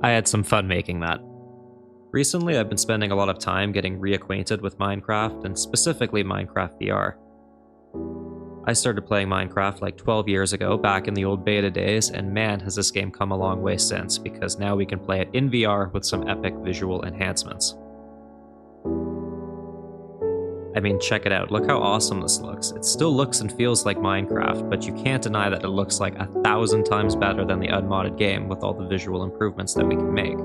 I had some fun making that. Recently, I've been spending a lot of time getting reacquainted with Minecraft, and specifically Minecraft VR. I started playing Minecraft like 12 years ago, back in the old beta days, and man has this game come a long way since, because now we can play it in VR with some epic visual enhancements. I mean, check it out, look how awesome this looks. It still looks and feels like Minecraft, but you can't deny that it looks like 1,000 times better than the unmodded game with all the visual improvements that we can make.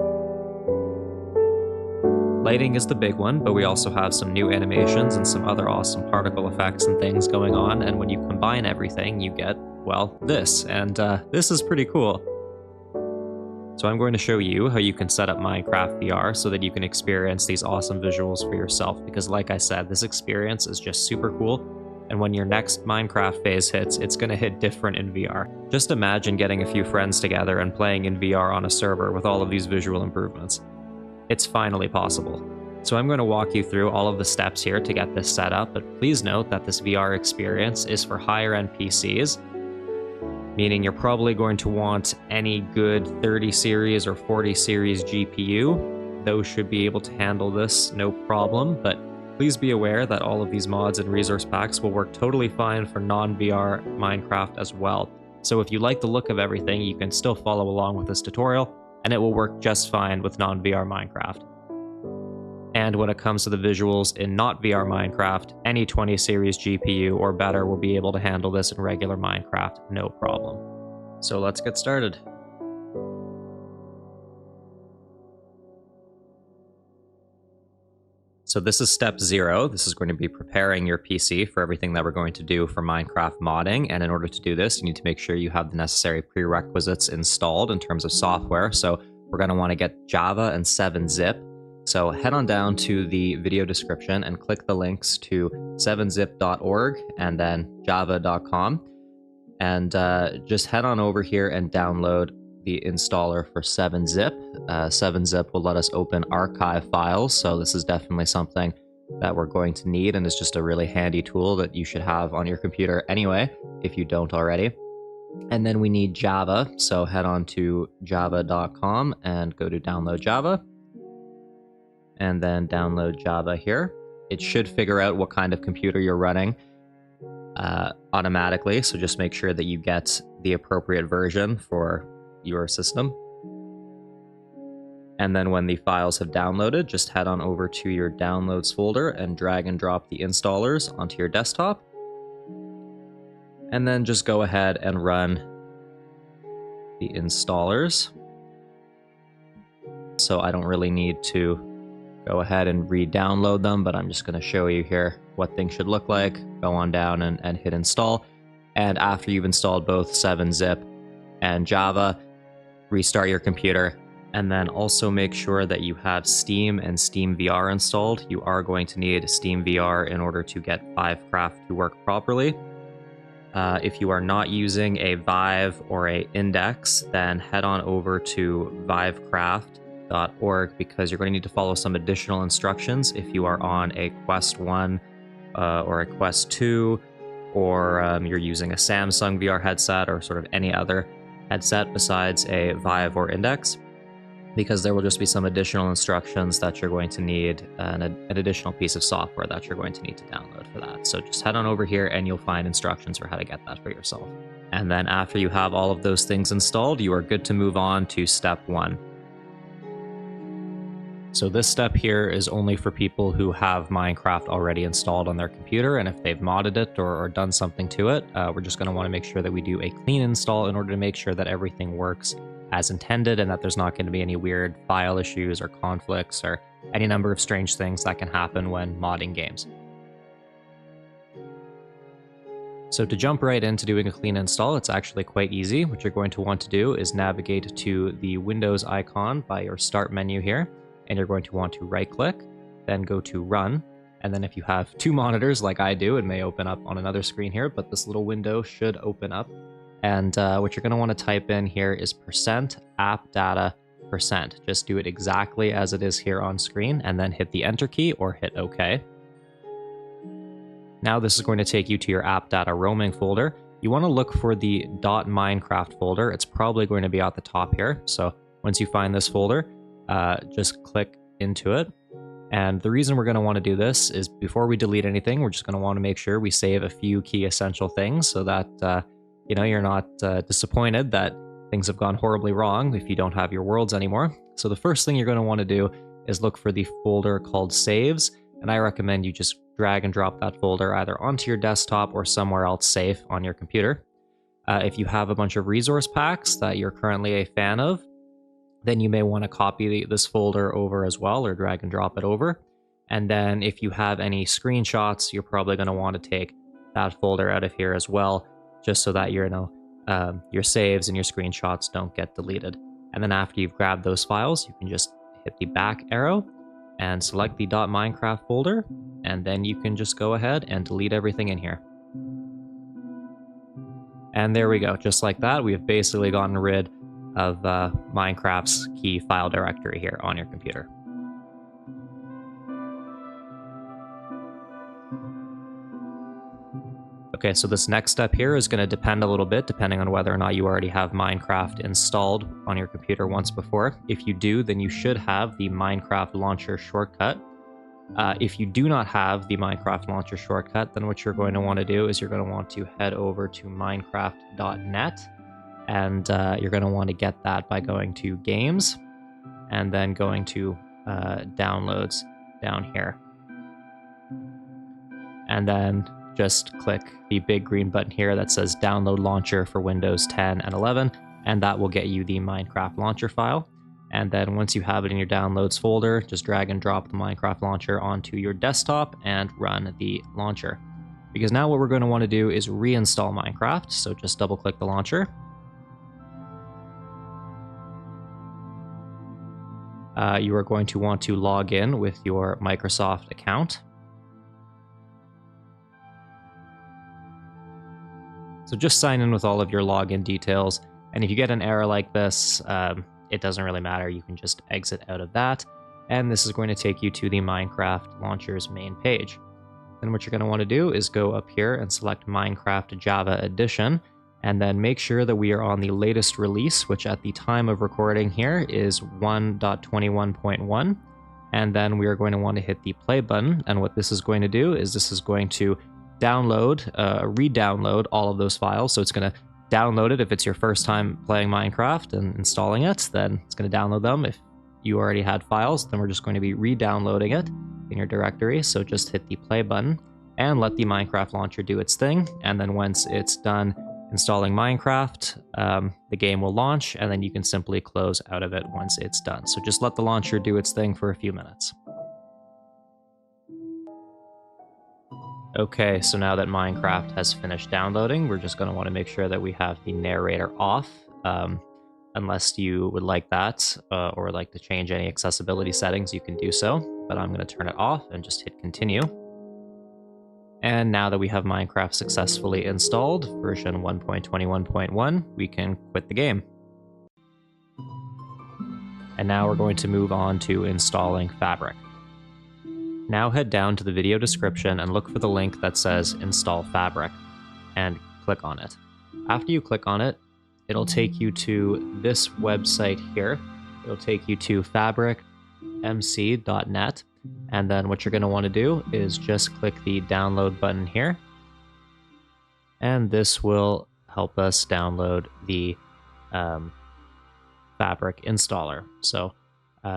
Lighting is the big one, but we also have some new animations and some other awesome particle effects and things going on, and when you combine everything, you get, well, this, and this is pretty cool. So I'm going to show you how you can set up Minecraft VR so that you can experience these awesome visuals for yourself, because like I said, this experience is just super cool, and when your next Minecraft phase hits, it's going to hit different in VR. Just imagine getting a few friends together and playing in VR on a server with all of these visual improvements. It's finally possible. So I'm going to walk you through all of the steps here to get this set up, but please note that this VR experience is for higher-end PCs, meaning you're probably going to want any good 30 series or 40 series GPU. Those should be able to handle this, no problem, but please be aware that all of these mods and resource packs will work totally fine for non-VR Minecraft as well. So if you like the look of everything, you can still follow along with this tutorial, and it will work just fine with non-VR Minecraft. And when it comes to the visuals in not VR Minecraft, any 20 series GPU or better will be able to handle this in regular Minecraft, no problem. So let's get started. So this is step 0. This is going to be preparing your PC for everything that we're going to do for Minecraft modding. And in order to do this, you need to make sure you have the necessary prerequisites installed in terms of software. So we're going to want to get Java and 7-zip. So head on down to the video description and click the links to 7zip.org and then java.com. And just head on over here and download the installer for 7-zip. 7-zip will let us open archive files, so this is definitely something that we're going to need, and it's just a really handy tool that you should have on your computer anyway, if you don't already. And then we need Java, so head on to java.com and go to download Java. And then download Java here. It should figure out what kind of computer you're running automatically, so just make sure that you get the appropriate version for your system. And then when the files have downloaded, just head on over to your downloads folder and drag and drop the installers onto your desktop. And then just go ahead and run the installers. So I don't really need to go ahead and re-download them, but I'm just going to show you here what things should look like. Go on down and hit install. And after you've installed both 7-zip and Java, restart your computer. And then also make sure that you have Steam and Steam VR installed. You are going to need Steam VR in order to get Vivecraft to work properly. If you are not using a Vive or a Index, then head on over to vivecraft.org because you're going to need to follow some additional instructions if you are on a Quest 1 or a Quest 2, or you're using a Samsung VR headset or sort of any other headset besides a Vive or Index, because there will just be some additional instructions that you're going to need, an additional piece of software that you're going to need to download for that. So just head on over here and you'll find instructions for how to get that for yourself. And then after you have all of those things installed, you are good to move on to step 1. So this step here is only for people who have Minecraft already installed on their computer, and if they've modded it or done something to it, we're just going to want to make sure that we do a clean install in order to make sure that everything works as intended and that there's not going to be any weird file issues or conflicts or any number of strange things that can happen when modding games. So to jump right into doing a clean install, it's actually quite easy. What you're going to want to do is navigate to the Windows icon by your Start menu here, and you're going to want to right-click, then go to Run, and then if you have 2 monitors like I do, it may open up on another screen here, but this little window should open up. And what you're going to want to type in here is %appdata%. Just do it exactly as it is here on screen, and then hit the Enter key or hit OK. Now this is going to take you to your app data roaming folder. You want to look for the .minecraft folder. It's probably going to be at the top here. So once you find this folder, just click into it. And the reason we're going to want to do this is before we delete anything, we're just going to want to make sure we save a few key essential things so that you're not disappointed that things have gone horribly wrong if you don't have your worlds anymore. So the first thing you're going to want to do is look for the folder called Saves, and I recommend you just drag and drop that folder either onto your desktop or somewhere else safe on your computer. If you have a bunch of resource packs that you're currently a fan of, then you may want to copy this folder over as well, or drag and drop it over. And then if you have any screenshots, you're probably going to want to take that folder out of here as well, just so that your saves and your screenshots don't get deleted. And then after you've grabbed those files, you can just hit the back arrow and select the .minecraft folder, and then you can just go ahead and delete everything in here. And there we go. Just like that, we've basically gotten rid of Minecraft's key file directory here on your computer. Okay, so this next step here is going to depend a little bit depending on whether or not you already have Minecraft installed on your computer once before. If you do, then you should have the Minecraft launcher shortcut. If you do not have the Minecraft launcher shortcut, then what you're going to want to do is you're going to want to head over to minecraft.net, and you're going to want to get that by going to Games and then going to Downloads down here. And then just click the big green button here that says Download Launcher for Windows 10 and 11, and that will get you the Minecraft launcher file. And then once you have it in your Downloads folder, just drag and drop the Minecraft launcher onto your desktop and run the launcher. Because now what we're going to want to do is reinstall Minecraft, so just double click the launcher. You are going to want to log in with your Microsoft account. So just sign in with all of your login details, and if you get an error like this, it doesn't really matter. You can just exit out of that, and this is going to take you to the Minecraft launcher's main page. Then what you're going to want to do is go up here and select Minecraft Java Edition, and then make sure that we are on the latest release, which at the time of recording here is 1.21.1, and then we are going to want to hit the play button, and what this is going to do is this is going to download, re-download all of those files. So it's going to download it if it's your first time playing Minecraft and installing it, then it's going to download them. If you already had files, then we're just going to be re-downloading it in your directory. So just hit the play button and let the Minecraft launcher do its thing. And then once it's done installing Minecraft, the game will launch, and then you can simply close out of it once it's done. So just let the launcher do its thing for a few minutes. Okay, so now that Minecraft has finished downloading, we're just going to want to make sure that we have the narrator off, unless you would like that, or like to change any accessibility settings, you can do so, but I'm going to turn it off and just hit continue. And now that we have Minecraft successfully installed, version 1.21.1, we can quit the game. And now we're going to move on to installing Fabric. Now head down to the video description and look for the link that says Install Fabric, and click on it. After you click on it, it'll take you to this website here. It'll take you to fabricmc.net, and then what you're going to want to do is just click the download button here, and this will help us download the Fabric installer. So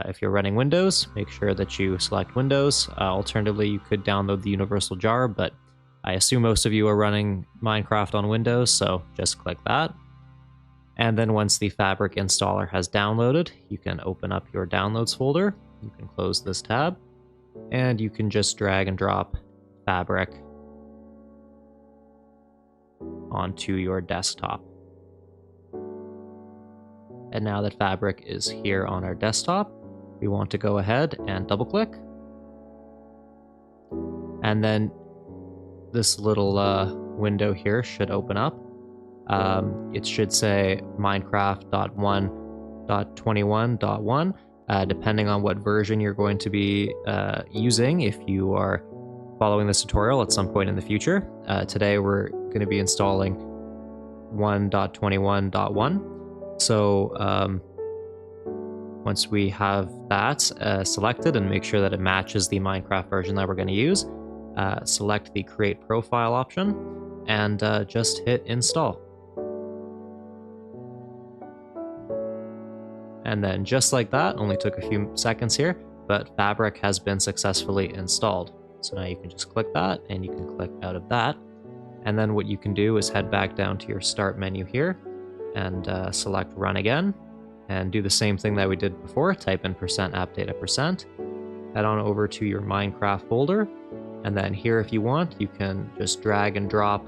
if you're running Windows, make sure that you select Windows. Alternatively, you could download the universal jar, but I assume most of you are running Minecraft on Windows, so just click that. And then once the Fabric installer has downloaded, you can open up your downloads folder. You can close this tab, and you can just drag and drop Fabric onto your desktop. And now that Fabric is here on our desktop, we want to go ahead and double click. And then this little window here should open up. It should say Minecraft.1.21.1, depending on what version you're going to be using if you are following this tutorial at some point in the future. Today we're going to be installing 1.21.1. So once we have that selected and make sure that it matches the Minecraft version that we're going to use, select the Create Profile option and just hit Install. And then just like that, only took a few seconds here, but Fabric has been successfully installed. So now you can just click that and you can click out of that. And then what you can do is head back down to your Start menu here and select Run again, and do the same thing that we did before. Type in %appdata%, head on over to your Minecraft folder, and then here if you want, you can just drag and drop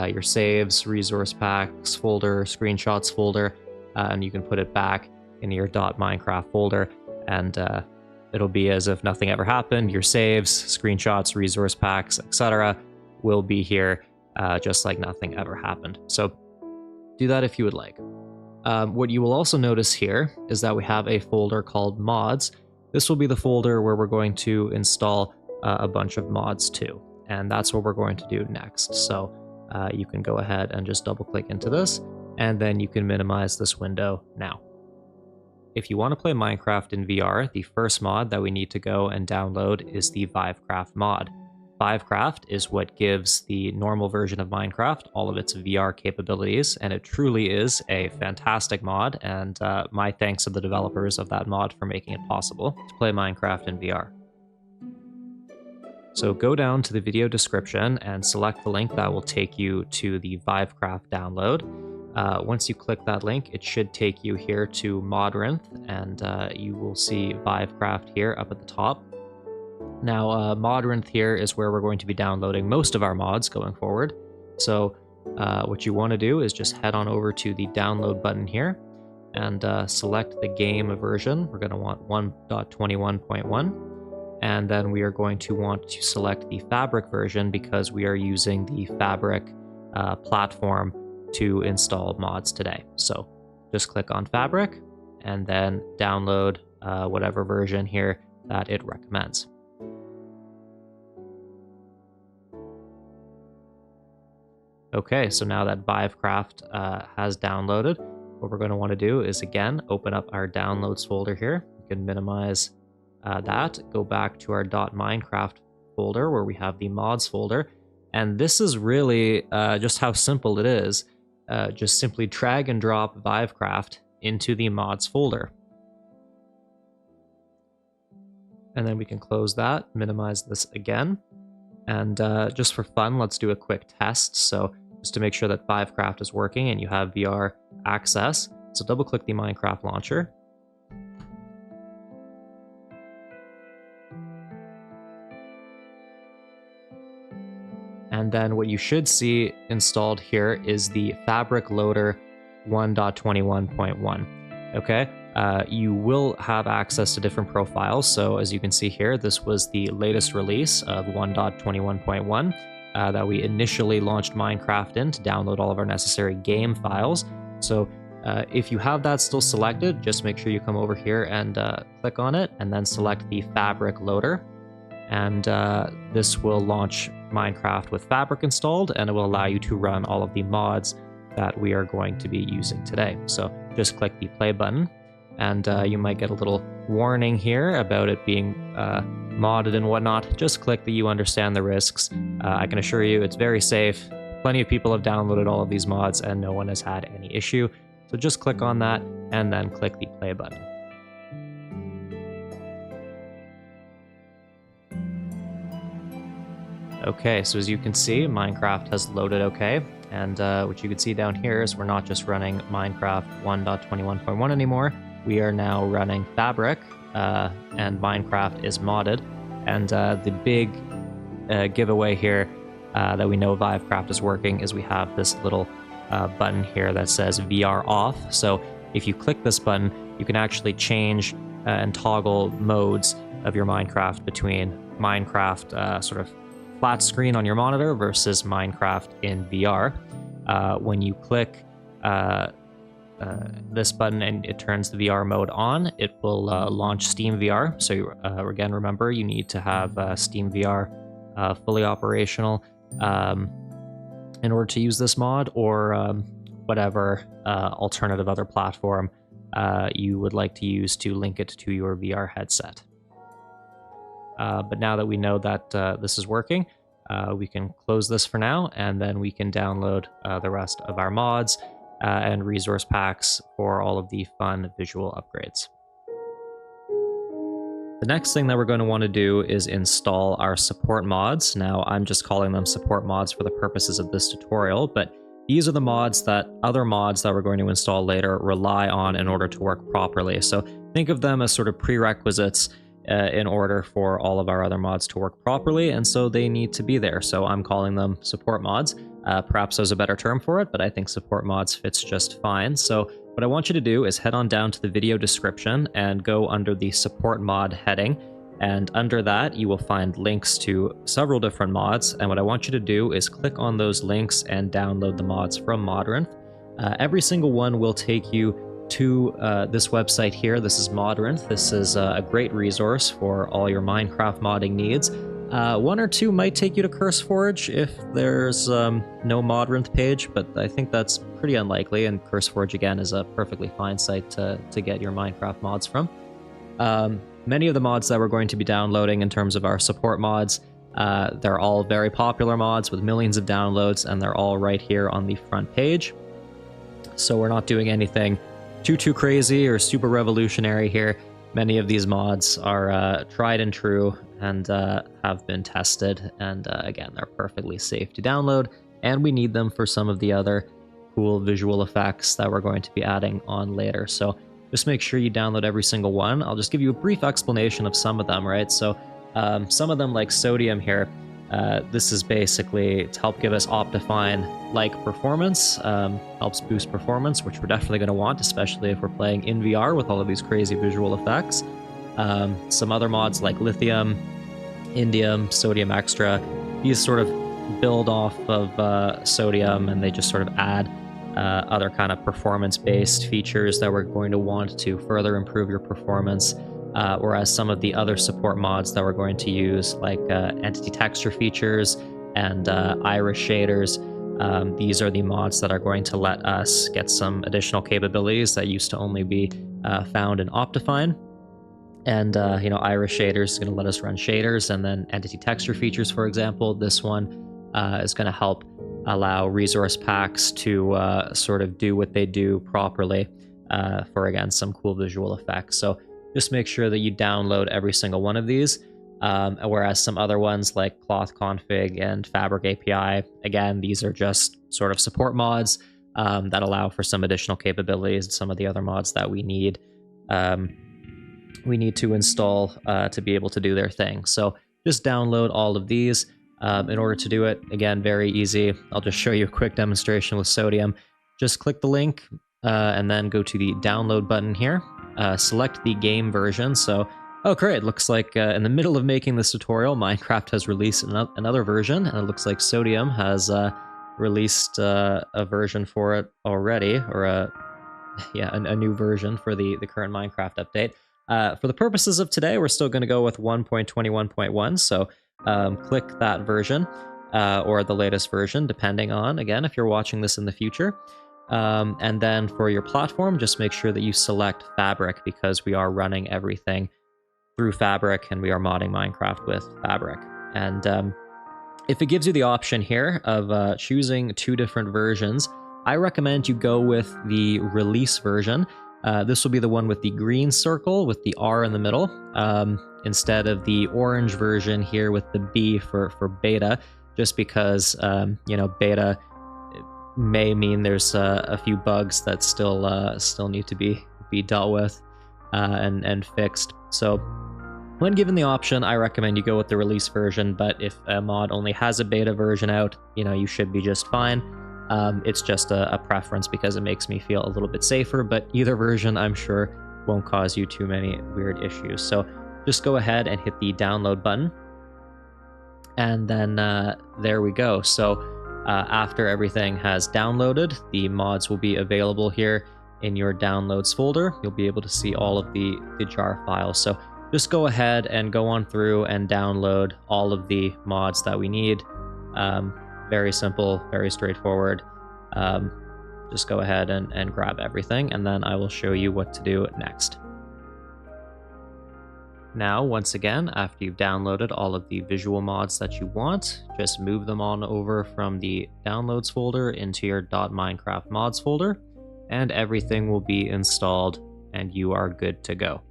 your saves, resource packs folder, screenshots folder, and you can put it back in your .minecraft folder, and it'll be as if nothing ever happened. Your saves, screenshots, resource packs, etc. will be here just like nothing ever happened. So do that if you would like. What you will also notice here is that we have a folder called Mods. This will be the folder where we're going to install a bunch of mods too, and that's what we're going to do next. So you can go ahead and just double click into this, and then you can minimize this window now. If you want to play Minecraft in VR, the first mod that we need to go and download is the Vivecraft mod. Vivecraft is what gives the normal version of Minecraft all of its VR capabilities, and it truly is a fantastic mod, and my thanks to the developers of that mod for making it possible to play Minecraft in VR. So go down to the video description and select the link that will take you to the Vivecraft download. Once you click that link, it should take you here to Modrinth, and you will see Vivecraft here up at the top. Now, Modrinth here is where we're going to be downloading most of our mods going forward. So what you want to do is just head on over to the download button here and select the game version. We're going to want 1.21.1. And then we are going to want to select the Fabric version because we are using the Fabric platform to install mods today. So just click on Fabric and then download whatever version here that it recommends. Okay, so now that Vivecraft has downloaded, what we're going to want to do is again open up our downloads folder here. You can minimize that, go back to our .minecraft folder where we have the mods folder, and this is really just how simple it is. just simply drag and drop Vivecraft into the mods folder. And then we can close that, minimize this again. And just for fun, let's do a quick test. So just to make sure that Vivecraft is working and you have VR access. So double click the Minecraft launcher. And then what you should see installed here is the Fabric Loader 1.21.1. Okay, you will have access to different profiles. So as you can see here, this was the latest release of 1.21.1 that we initially launched Minecraft in to download all of our necessary game files. So if you have that still selected, just make sure you come over here and click on it and then select the Fabric Loader. And this will launch Minecraft with Fabric installed, and it will allow you to run all of the mods that we are going to be using today. So just click the play button, and you might get a little warning here about it being modded and whatnot. Just click that you understand the risks. I can assure you it's very safe. Plenty of people have downloaded all of these mods and no one has had any issue. So just click on that and then click the play button. Okay, so as you can see, Minecraft has loaded okay, and what you can see down here is we're not just running Minecraft 1.21.1 anymore, we are now running Fabric, and Minecraft is modded, and the big giveaway here that we know Vivecraft is working is we have this little button here that says VR off. So if you click this button, you can actually change and toggle modes of your Minecraft between Minecraft sort of flat screen on your monitor versus Minecraft in VR. When you click this button and it turns the VR mode on, it will launch Steam VR. So again, remember, you need to have Steam VR fully operational in order to use this mod, or whatever alternative other platform you would like to use to link it to your VR headset. But now that we know that this is working, we can close this for now, and then we can download the rest of our mods and resource packs for all of the fun visual upgrades. The next thing that we're going to want to do is install our support mods. Now, I'm just calling them support mods for the purposes of this tutorial, but these are the mods that other mods that we're going to install later rely on in order to work properly. So think of them as sort of prerequisites in order for all of our other mods to work properly, and so they need to be there. So I'm calling them support mods. Perhaps there's a better term for it, but I think support mods fits just fine. So what I want you to do is head on down to the video description and go under the support mod heading, and under that you will find links to several different mods, and what I want you to do is click on those links and download the mods from Modrinth. Every single one will take you to this website here. This is Modrinth. This is a great resource for all your Minecraft modding needs. One or two might take you to CurseForge if there's no Modrinth page, but I think that's pretty unlikely, and CurseForge again is a perfectly fine site to get your Minecraft mods from. Many of the mods that we're going to be downloading in terms of our support mods, they're all very popular mods with millions of downloads, and they're all right here on the front page. So we're not doing anything too crazy or super revolutionary here. Many of these mods are tried and true and have been tested, and again, they're perfectly safe to download, and we need them for some of the other cool visual effects that we're going to be adding on later. So just make sure you download every single one. I'll just give you a brief explanation of some of them, right? So some of them, like Sodium here, this is basically to help give us Optifine-like performance, helps boost performance, which we're definitely going to want, especially if we're playing in VR with all of these crazy visual effects. Some other mods like Lithium, Indium, Sodium Extra, these sort of build off of Sodium, and they just sort of add other kind of performance-based features that we're going to want to further improve your performance. Whereas some of the other support mods that we're going to use, like entity texture features and iris shaders, these are the mods that are going to let us get some additional capabilities that used to only be found in Optifine. And iris shaders is going to let us run shaders, and then entity texture features, for example, this one is going to help allow resource packs to sort of do what they do properly for, again, some cool visual effects. So just make sure that you download every single one of these. Whereas some other ones like Cloth Config and Fabric API, again, these are just sort of support mods that allow for some additional capabilities, some of the other mods that we need to install to be able to do their thing. So just download all of these. In order to do it, again, very easy. I'll just show you a quick demonstration with Sodium. Just click the link and then go to the download button here. Select the game version. So, oh great, looks like in the middle of making this tutorial, Minecraft has released another version, and it looks like Sodium has released a version for it already, or a new version for the current Minecraft update. For the purposes of today, we're still going to go with 1.21.1, so click that version or the latest version, depending on, again, if you're watching this in the future. And then for your platform, just make sure that you select Fabric, because we are running everything through Fabric and we are modding Minecraft with Fabric. And if it gives you the option here of choosing two different versions, I recommend you go with the release version. This will be the one with the green circle with the R in the middle, instead of the orange version here with the B for beta, just because, beta may mean there's a few bugs that still need to be dealt with and fixed. So when given the option, I recommend you go with the release version, but if a mod only has a beta version out, you should be just fine. It's just a preference because it makes me feel a little bit safer, but either version, I'm sure, won't cause you too many weird issues. So just go ahead and hit the download button. And then there we go. So after everything has downloaded, the mods will be available here in your downloads folder. You'll be able to see all of the jar files. So just go ahead and go on through and download all of the mods that we need. Very simple, very straightforward. Just go ahead and grab everything, and then I will show you what to do next. Now, once again, after you've downloaded all of the visual mods that you want, just move them on over from the downloads folder into your .minecraft mods folder, and everything will be installed and you are good to go.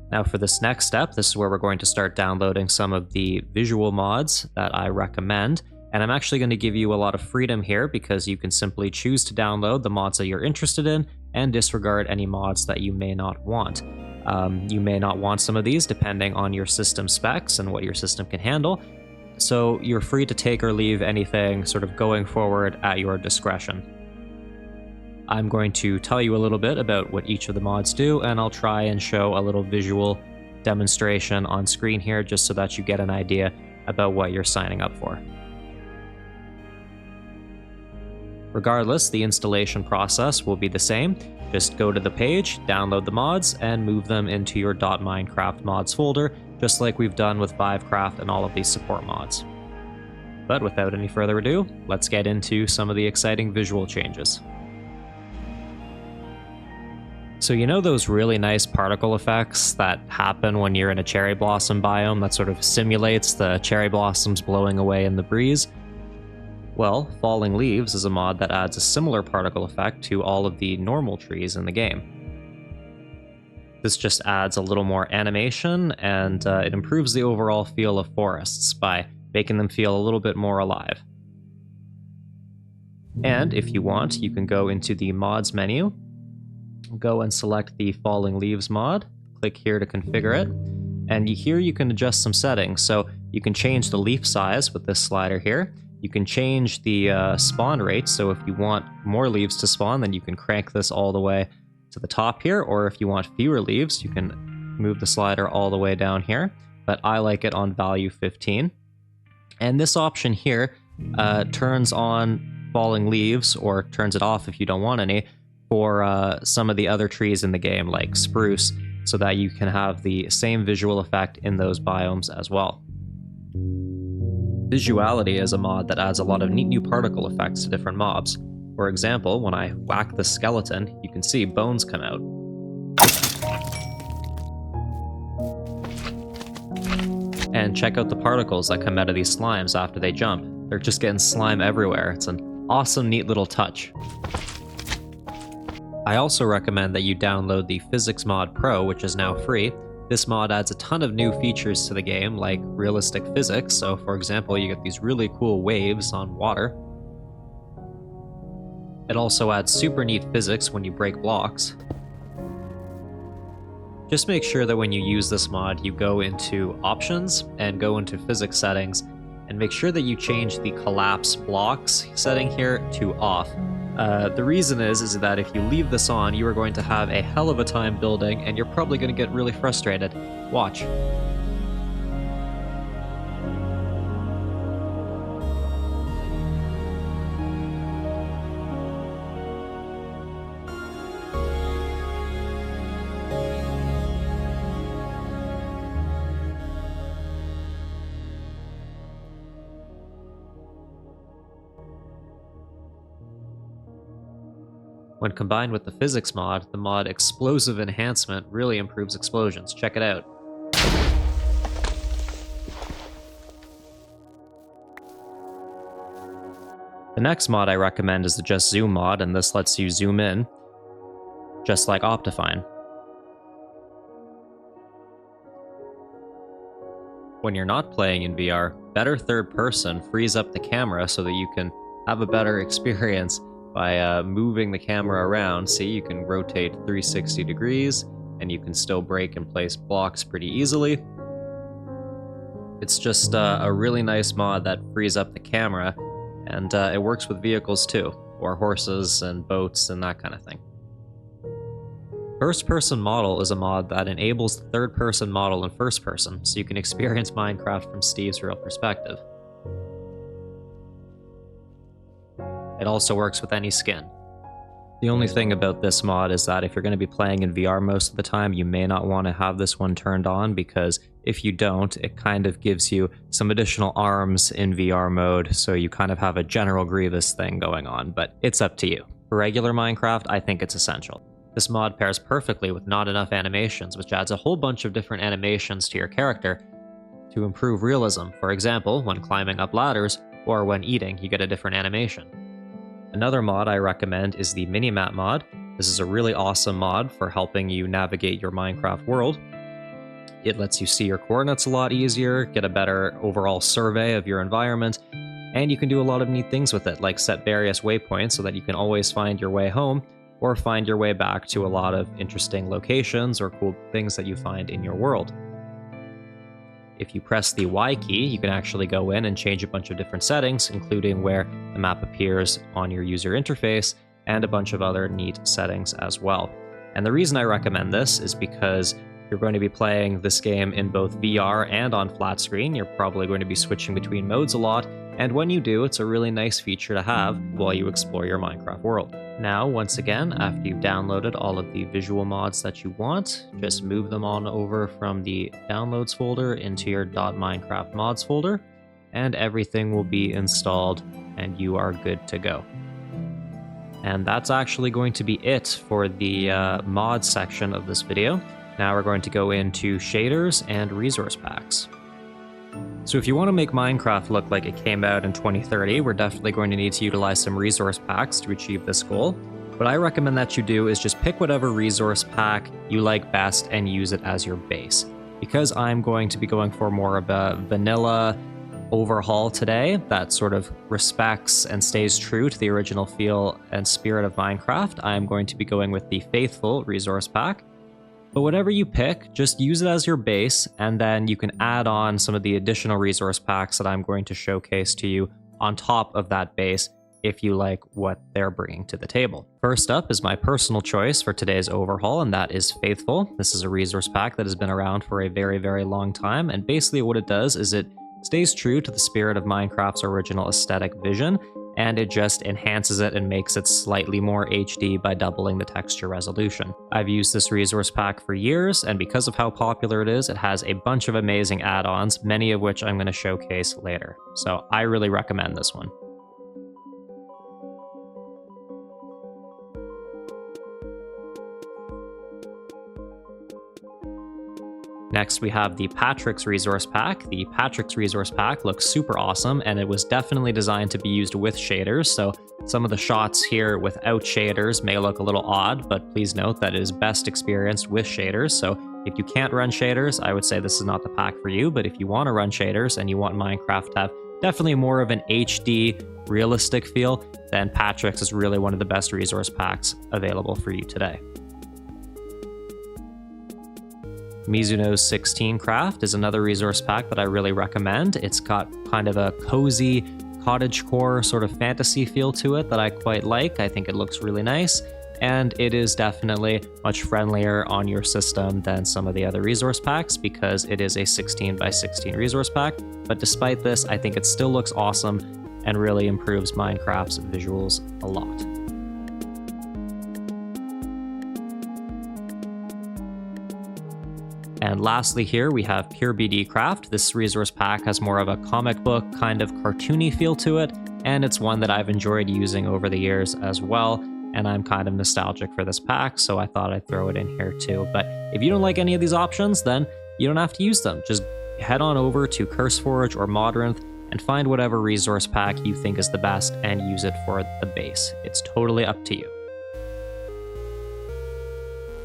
Now for this next step, this is where we're going to start downloading some of the visual mods that I recommend. And I'm actually going to give you a lot of freedom here, because you can simply choose to download the mods that you're interested in and disregard any mods that you may not want. You may not want some of these depending on your system specs and what your system can handle. So you're free to take or leave anything sort of going forward at your discretion. I'm going to tell you a little bit about what each of the mods do, and I'll try and show a little visual demonstration on screen here just so that you get an idea about what you're signing up for. Regardless, the installation process will be the same. Just go to the page, download the mods, and move them into your .minecraft mods folder, just like we've done with Vivecraft and all of these support mods. But without any further ado, let's get into some of the exciting visual changes. So you know those really nice particle effects that happen when you're in a cherry blossom biome that sort of simulates the cherry blossoms blowing away in the breeze? Well, Falling Leaves is a mod that adds a similar particle effect to all of the normal trees in the game. This just adds a little more animation, and it improves the overall feel of forests by making them feel a little bit more alive. And if you want, you can go into the mods menu, go and select the Falling Leaves mod, click here to configure it, and here you can adjust some settings. So you can change the leaf size with this slider here. You can change the spawn rate, so if you want more leaves to spawn, then you can crank this all the way to the top here, or if you want fewer leaves, you can move the slider all the way down here, but I like it on value 15. And this option here turns on Falling Leaves, or turns it off if you don't want any, for some of the other trees in the game, like spruce, so that you can have the same visual effect in those biomes as well. Visuality is a mod that adds a lot of neat new particle effects to different mobs. For example, when I whack the skeleton, you can see bones come out. And check out the particles that come out of these slimes after they jump. They're just getting slime everywhere. It's an awesome, neat little touch. I also recommend that you download the Physics Mod Pro, which is now free. This mod adds a ton of new features to the game, like realistic physics. So for example, you get these really cool waves on water. It also adds super neat physics when you break blocks. Just make sure that when you use this mod, you go into Options and go into Physics Settings, and make sure that you change the Collapse Blocks setting here to Off. The reason is that if you leave this on, you are going to have a hell of a time building, and you're probably going to get really frustrated. Watch. When combined with the physics mod, the mod Explosive Enhancement really improves explosions. Check it out. The next mod I recommend is the Just Zoom mod, and this lets you zoom in, just like Optifine. When you're not playing in VR, better third person frees up the camera so that you can have a better experience by moving the camera around. See, you can rotate 360 degrees, and you can still break and place blocks pretty easily. It's just a really nice mod that frees up the camera, and it works with vehicles too, or horses and boats and that kind of thing. First Person Model is a mod that enables the third person model in first person, so you can experience Minecraft from Steve's real perspective. It also works with any skin. The only thing about this mod is that if you're going to be playing in VR most of the time, you may not want to have this one turned on, because if you don't, it kind of gives you some additional arms in VR mode, so you kind of have a General Grievous thing going on, but it's up to you. For regular Minecraft, I think it's essential. This mod pairs perfectly with Not Enough Animations, which adds a whole bunch of different animations to your character to improve realism. For example, when climbing up ladders, or when eating, you get a different animation. Another mod I recommend is the Minimap mod. This is a really awesome mod for helping you navigate your Minecraft world. It lets you see your coordinates a lot easier, get a better overall survey of your environment, and you can do a lot of neat things with it, like set various waypoints so that you can always find your way home, or find your way back to a lot of interesting locations or cool things that you find in your world. If you press the Y key, you can actually go in and change a bunch of different settings, including where the map appears on your user interface, and a bunch of other neat settings as well. And the reason I recommend this is because you're going to be playing this game in both VR and on flat screen. You're probably going to be switching between modes a lot, and when you do, it's a really nice feature to have while you explore your Minecraft world. Now, once again, after you've downloaded all of the visual mods that you want, just move them on over from the Downloads folder into your .minecraft mods folder, and everything will be installed, and you are good to go. And that's actually going to be it for the mod section of this video. Now we're going to go into shaders and resource packs. So if you want to make Minecraft look like it came out in 2030, we're definitely going to need to utilize some resource packs to achieve this goal. What I recommend that you do is just pick whatever resource pack you like best and use it as your base. Because I'm going to be going for more of a vanilla overhaul today that sort of respects and stays true to the original feel and spirit of Minecraft, I'm going to be going with the Faithful resource pack. But whatever you pick, just use it as your base, and then you can add on some of the additional resource packs that I'm going to showcase to you on top of that base if you like what they're bringing to the table. First up is my personal choice for today's overhaul, and that is Faithful. This is a resource pack that has been around for a very, very long time, and basically what it does is it stays true to the spirit of Minecraft's original aesthetic vision, and it just enhances it and makes it slightly more HD by doubling the texture resolution. I've used this resource pack for years, and because of how popular it is, it has a bunch of amazing add-ons, many of which I'm going to showcase later. So I really recommend this one. Next, we have the Patrick's Resource Pack. The Patrick's Resource Pack looks super awesome, and it was definitely designed to be used with shaders, so some of the shots here without shaders may look a little odd, but please note that it is best experienced with shaders, so if you can't run shaders, I would say this is not the pack for you, but if you want to run shaders and you want Minecraft to have definitely more of an HD, realistic feel, then Patrick's is really one of the best resource packs available for you today. Mizuno's 16 Craft is another resource pack that I really recommend. It's got kind of a cozy cottagecore sort of fantasy feel to it that I quite like. I think it looks really nice, and it is definitely much friendlier on your system than some of the other resource packs because it is a 16 by 16 resource pack. But despite this, I think it still looks awesome and really improves Minecraft's visuals a lot. And lastly here, we have Pure BD Craft. This resource pack has more of a comic book kind of cartoony feel to it, and it's one that I've enjoyed using over the years as well, and I'm kind of nostalgic for this pack, so I thought I'd throw it in here too. But if you don't like any of these options, then you don't have to use them. Just head on over to CurseForge or Modrinth and find whatever resource pack you think is the best and use it for the base. It's totally up to you.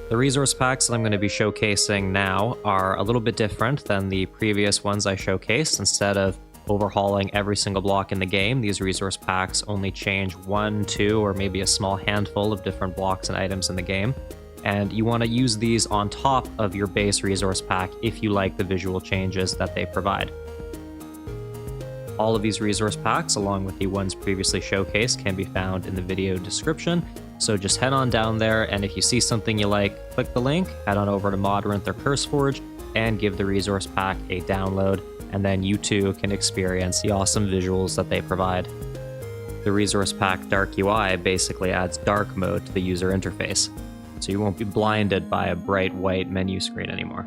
The resource packs that I'm going to be showcasing now are a little bit different than the previous ones I showcased. Instead of overhauling every single block in the game, these resource packs only change 1, 2, or maybe a small handful of different blocks and items in the game. And you want to use these on top of your base resource pack if you like the visual changes that they provide. All of these resource packs, along with the ones previously showcased, can be found in the video description. So just head on down there, and if you see something you like, click the link, head on over to Modrinth or CurseForge, and give the resource pack a download, and then you too can experience the awesome visuals that they provide. The resource pack Dark UI basically adds dark mode to the user interface, so you won't be blinded by a bright white menu screen anymore.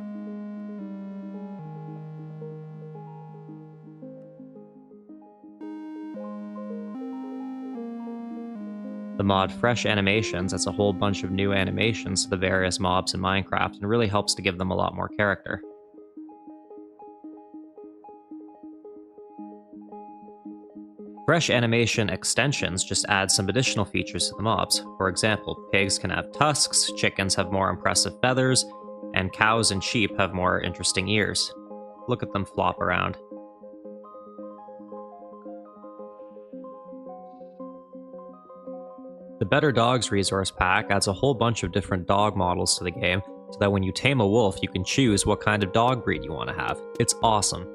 The mod Fresh Animations adds a whole bunch of new animations to the various mobs in Minecraft and really helps to give them a lot more character. Fresh Animation extensions just add some additional features to the mobs. For example, pigs can have tusks, chickens have more impressive feathers, and cows and sheep have more interesting ears. Look at them flop around. The Better Dogs resource pack adds a whole bunch of different dog models to the game, so that when you tame a wolf, you can choose what kind of dog breed you want to have. It's awesome.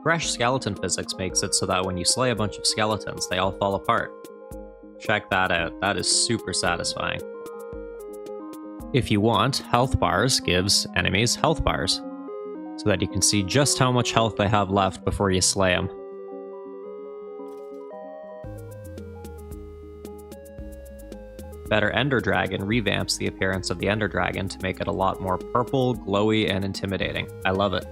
Fresh skeleton physics makes it so that when you slay a bunch of skeletons, they all fall apart. Check that out, that is super satisfying. If you want, health bars gives enemies health bars, so that you can see just how much health they have left before you slay them. Better Ender Dragon revamps the appearance of the Ender Dragon to make it a lot more purple, glowy, and intimidating. I love it.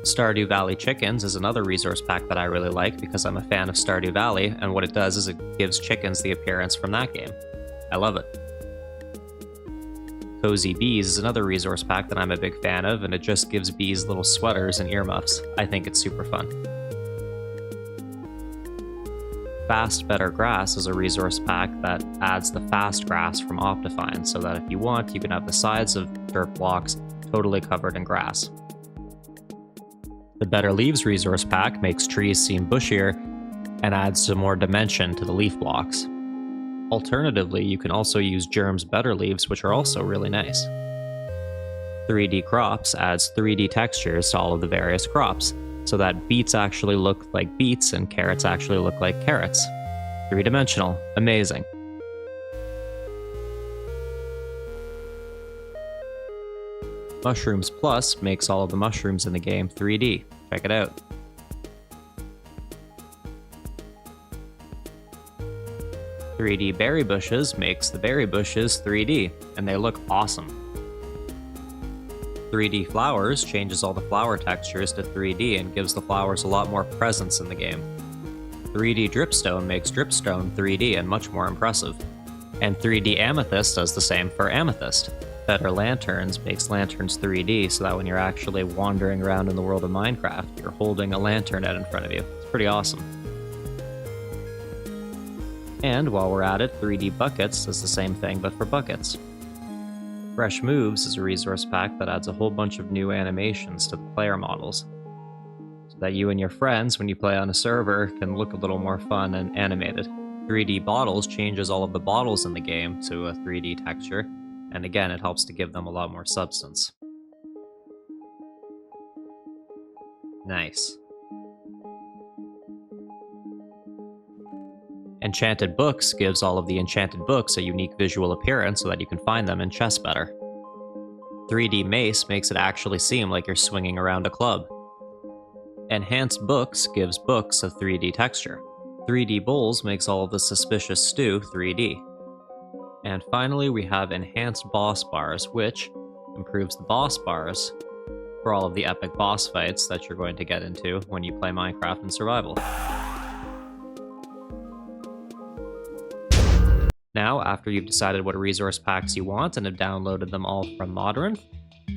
Stardew Valley Chickens is another resource pack that I really like because I'm a fan of Stardew Valley, and what it does is it gives chickens the appearance from that game. I love it. Cozy Bees is another resource pack that I'm a big fan of, and it just gives bees little sweaters and earmuffs. I think it's super fun. Fast Better Grass is a resource pack that adds the fast grass from Optifine, so that if you want, you can have the sides of dirt blocks totally covered in grass. The Better Leaves resource pack makes trees seem bushier and adds some more dimension to the leaf blocks. Alternatively, you can also use Germ's Better Leaves, which are also really nice. 3D Crops adds 3D textures to all of the various crops, so that beets actually look like beets and carrots actually look like carrots. 3-dimensional. Amazing. Mushrooms Plus makes all of the mushrooms in the game 3D. Check it out. "3D Berry Bushes" makes the berry bushes 3D, and they look awesome. 3D Flowers changes all the flower textures to 3D and gives the flowers a lot more presence in the game. 3D Dripstone makes Dripstone 3D and much more impressive. And 3D Amethyst does the same for Amethyst. Better Lanterns makes lanterns 3D so that when you're actually wandering around in the world of Minecraft, you're holding a lantern out in front of you. It's pretty awesome. And while we're at it, 3D Buckets does the same thing but for buckets. Fresh Moves is a resource pack that adds a whole bunch of new animations to the player models, so that you and your friends, when you play on a server, can look a little more fun and animated. 3D Bottles changes all of the bottles in the game to a 3D texture, and again, it helps to give them a lot more substance. Nice. Enchanted Books gives all of the enchanted books a unique visual appearance so that you can find them in chests better. 3D Mace makes it actually seem like you're swinging around a club. Enhanced Books gives books a 3D texture. 3D Bowls makes all of the suspicious stew 3D. And finally, we have Enhanced Boss Bars, which improves the boss bars for all of the epic boss fights that you're going to get into when you play Minecraft in Survival. Now, after you've decided what resource packs you want and have downloaded them all from Modrinth,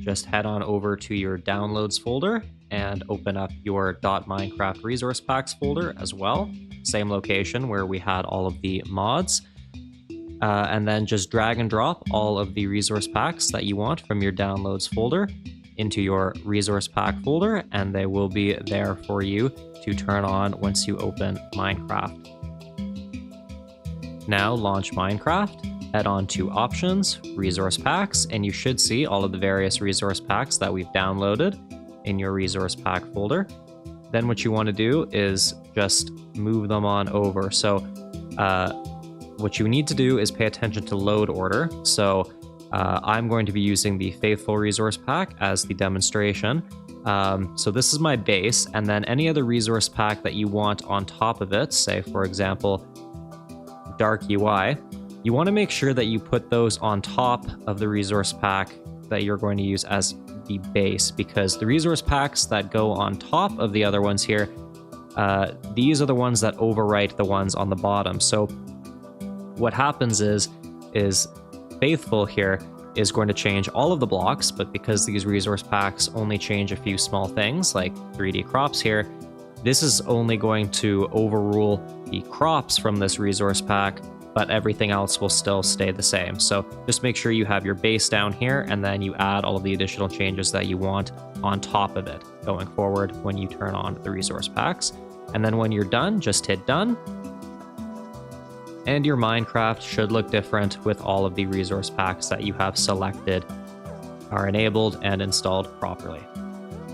just head on over to your Downloads folder and open up your .minecraft resource packs folder as well. Same location where we had all of the mods. And then just drag and drop all of the resource packs that you want from your Downloads folder into your resource pack folder, and they will be there for you to turn on once you open Minecraft. Now launch Minecraft, head on to Options, Resource Packs, and you should see all of the various resource packs that we've downloaded in your resource pack folder. Then what you want to do is just move them on over. So what you need to do is pay attention to load order. So I'm going to be using the Faithful resource pack as the demonstration. So this is my base, and then any other resource pack that you want on top of it, say for example, Dark UI, you want to make sure that you put those on top of the resource pack that you're going to use as the base, because the resource packs that go on top of the other ones here, these are the ones that overwrite the ones on the bottom. So what happens is Faithful here is going to change all of the blocks, but because these resource packs only change a few small things like 3D crops here, this is only going to overrule the crops from this resource pack, but everything else will still stay the same. So just make sure you have your base down here, and then you add all of the additional changes that you want on top of it going forward when you turn on the resource packs. And then when you're done, just hit done. And your Minecraft should look different with all of the resource packs that you have selected are enabled and installed properly.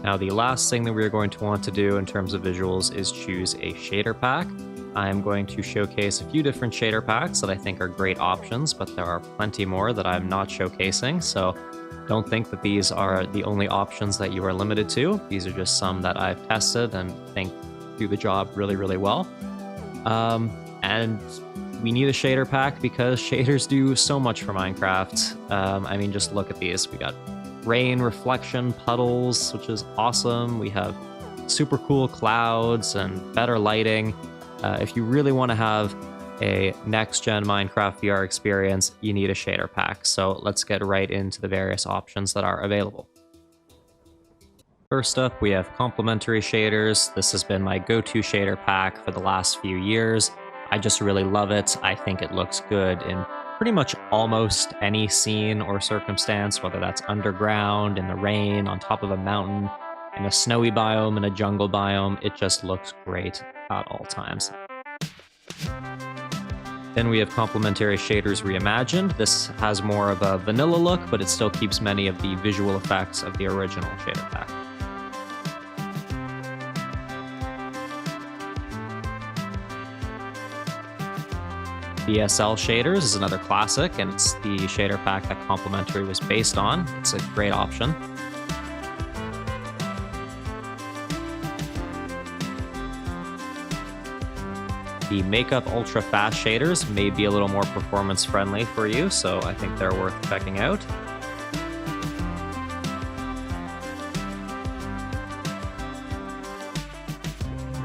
Now, the last thing that we're going to want to do in terms of visuals is choose a shader pack. I'm going to showcase a few different shader packs that I think are great options, but there are plenty more that I'm not showcasing, so don't think that these are the only options that you are limited to. These are just some that I've tested and think do the job really, really well. And we need a shader pack because shaders do so much for Minecraft. I mean, just look at these. We got rain, reflection, puddles, which is awesome. We have super cool clouds and better lighting. If you really want to have a next-gen Minecraft VR experience, you need a shader pack. So let's get right into the various options that are available. First up, we have complementary shaders. This has been my go-to shader pack for the last few years. I just really love it. I think it looks good in pretty much almost any scene or circumstance, whether that's underground, in the rain, on top of a mountain, in a snowy biome, in a jungle biome. It just looks great at all times. Then we have complementary shaders reimagined. This has more of a vanilla look, but it still keeps many of the visual effects of the original shader pack. BSL shaders is another classic, and it's the shader pack that Complementary was based on. It's a great option. The Makeup Ultra Fast shaders may be a little more performance friendly for you, so I think they're worth checking out.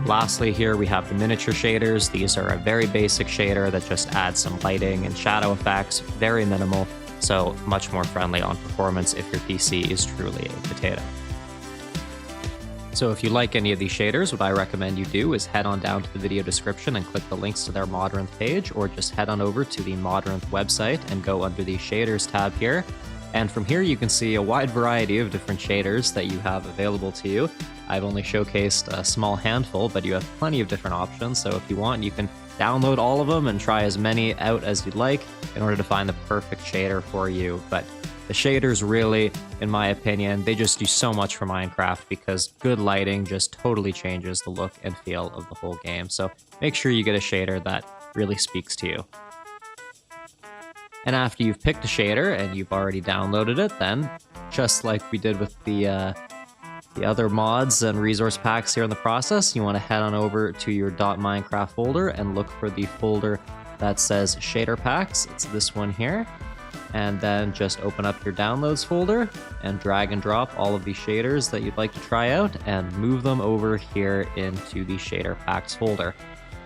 Lastly here we have the miniature shaders. These are a very basic shader that just adds some lighting and shadow effects, very minimal, so much more friendly on performance if your PC is truly a potato. So if you like any of these shaders, what I recommend you do is head on down to the video description and click the links to their Modrinth page, or just head on over to the Modrinth website and go under the shaders tab here. And from here you can see a wide variety of different shaders that you have available to you. I've only showcased a small handful, but you have plenty of different options, so if you want, you can download all of them and try as many out as you'd like in order to find the perfect shader for you. But the shaders really, in my opinion, they just do so much for Minecraft because good lighting just totally changes the look and feel of the whole game. So make sure you get a shader that really speaks to you. And after you've picked a shader and you've already downloaded it, then just like we did with the other mods and resource packs here in the process, you want to head on over to your .minecraft folder and look for the folder that says shader packs. It's this one here. And then just open up your downloads folder and drag and drop all of the shaders that you'd like to try out and move them over here into the shader packs folder.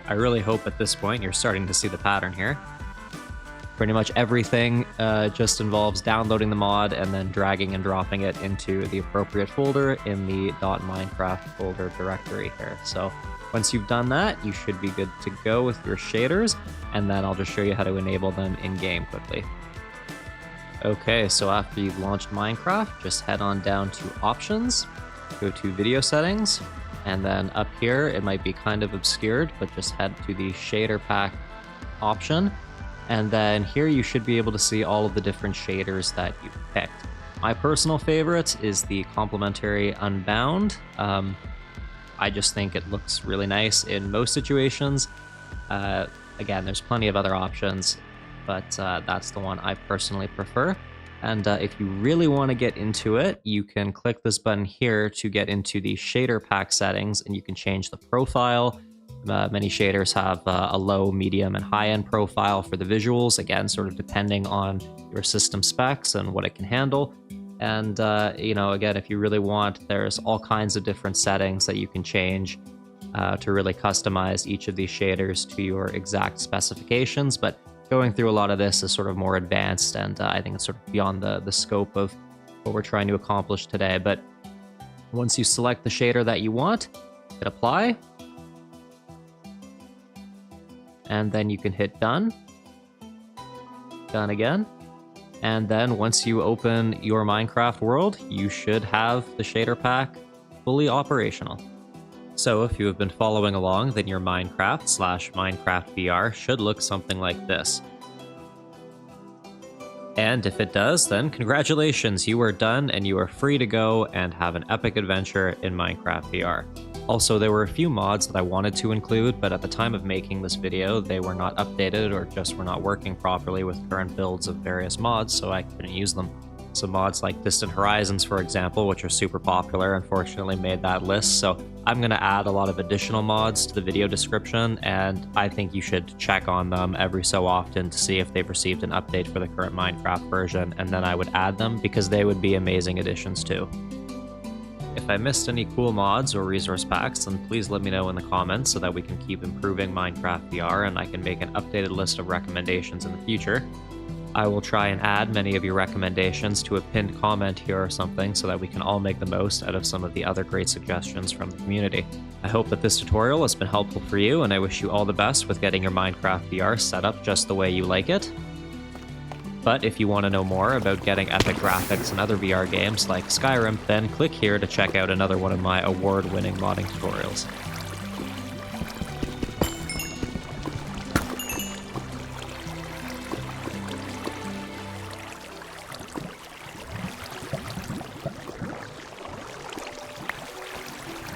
I really hope at this point you're starting to see the pattern here. Pretty much everything just involves downloading the mod and then dragging and dropping it into the appropriate folder in the .minecraft folder directory here. So once you've done that, you should be good to go with your shaders, and then I'll just show you how to enable them in-game quickly. Okay, so after you've launched Minecraft, just head on down to Options, go to Video Settings, and then up here, it might be kind of obscured, but just head to the Shader Pack option. And then here you should be able to see all of the different shaders that you've picked. My personal favorite is the complementary Unbound. I just think it looks really nice in most situations. Again, there's plenty of other options, but that's the one I personally prefer. And if you really want to get into it, you can click this button here to get into the shader pack settings, and you can change the profile. Many shaders have a low, medium, and high-end profile for the visuals, again, sort of depending on your system specs and what it can handle. And, you know, again, if you really want, there's all kinds of different settings that you can change to really customize each of these shaders to your exact specifications. But going through a lot of this is sort of more advanced, and I think it's sort of beyond the scope of what we're trying to accomplish today. But once you select the shader that you want, hit Apply. And then you can hit Done. Done again. And then once you open your Minecraft world, you should have the shader pack fully operational. So if you have been following along, then your Minecraft/Minecraft VR should look something like this. And if it does, then congratulations, you are done and you are free to go and have an epic adventure in Minecraft VR. Also, there were a few mods that I wanted to include, but at the time of making this video, they were not updated or just were not working properly with current builds of various mods, so I couldn't use them. Some mods like Distant Horizons, for example, which are super popular, unfortunately made that list, so I'm going to add a lot of additional mods to the video description, and I think you should check on them every so often to see if they've received an update for the current Minecraft version, and then I would add them because they would be amazing additions too. If I missed any cool mods or resource packs, then please let me know in the comments so that we can keep improving Minecraft VR and I can make an updated list of recommendations in the future. I will try and add many of your recommendations to a pinned comment here or something so that we can all make the most out of some of the other great suggestions from the community. I hope that this tutorial has been helpful for you, and I wish you all the best with getting your Minecraft VR set up just the way you like it. But if you want to know more about getting epic graphics in other VR games like Skyrim, then click here to check out another one of my award-winning modding tutorials.